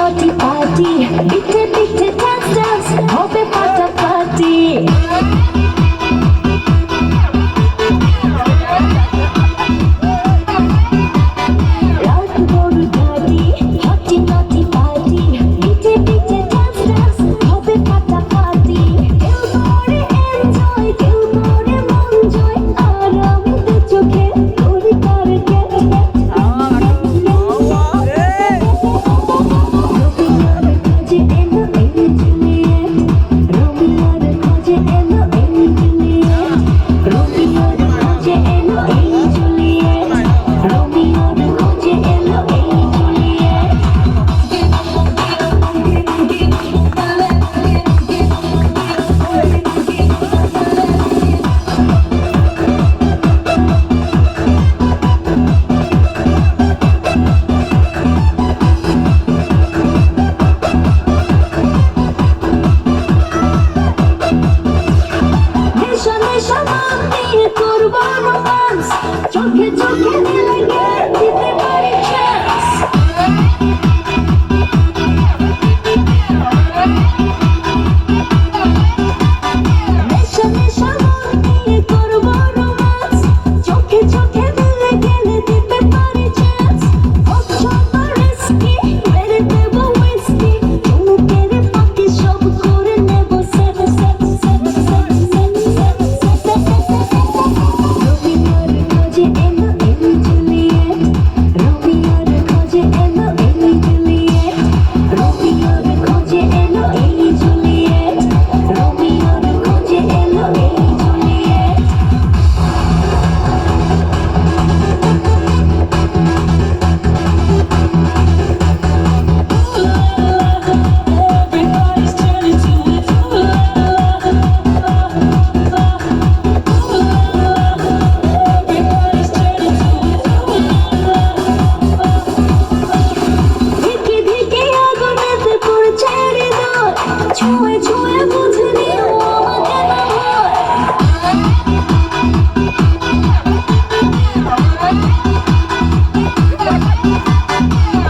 naughty party, bitte bitte dance dance, hobe ফাটাফাটি। রাত ভোর গাড়ি, hotty naughty party, bitte bitte dance dance, hobe ফাটাফাটি। কেউ করে enjoy, কেউ করে মন জয়, আর আমি দু চোখে করি তার get get। চোখে চোখে লেগে দিতে পারি chance। নেশা নেশা মন নিয়ে করবো romance, চোখে চোখে মিলে গেলে দিতে পারি chance। অচেনা risky, মেরে দেবো whiskey, চুমুকের ফাঁকি সব করে নেবো set set set set set set set। রোমিওর খোঁজে এলো এই জুলিয়েট, রোমিওর খোঁজে এলো এই জুলিয়েট, রোমিওর খোঁজে এলো এই জুলিয়েট, রোমিওর খোঁজে এলো এই Juliet. Everybody's turning to it. Everybody's turning to it. ধিকে ধিকে আগুনেতে পড়ছে হৃদয়, ছুঁয়ে ছুঁয়ে বুঝে নিও আমাকে না ভয়।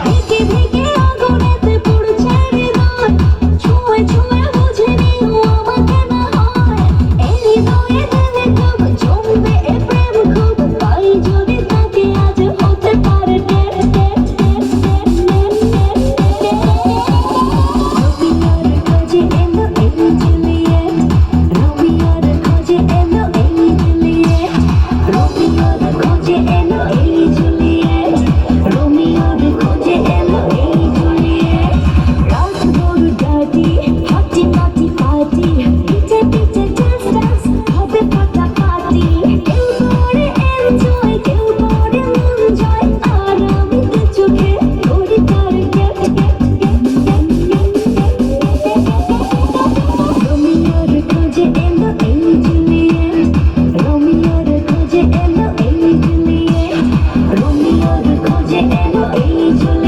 ধিকে ধিকে আগুনেতে পড়ছে হৃদয়, ছুঁয়ে ছুঁয়ে বুঝে নিও আমাকে না হয়। এই হৃদয়ে দিলে খুব জমবে এ প্রেম খুব, তাই যদি তাকে আজ হতে পারে টেট টেট টেট টেট টেট টেট টেট। রোমিওর খোঁজে এলো এই জুলিয়েট, রোমিওর খোঁজে এলো এই জুলিয়েট, রোমিওর খোঁজে এলো এই জুলিয়েট, রোমিওর খোঁজে এলো এই জুলিয়েট। রাত ভোর গাড়ি, hotty naughty party, পিঠে পিঠে dance dance, হবে ফাটাফাটি। কেউ করে enjoy, কেউ করে মন জয়, আর আমি দু চোখে করি তার get get get get get get। রোমিওর খোঁজে এলো এই জুলিয়েট, রোমিওর খোঁজে এলো এই জুলিয়েট, রোমিওর খোঁজে এলো এই জুলিয়েট।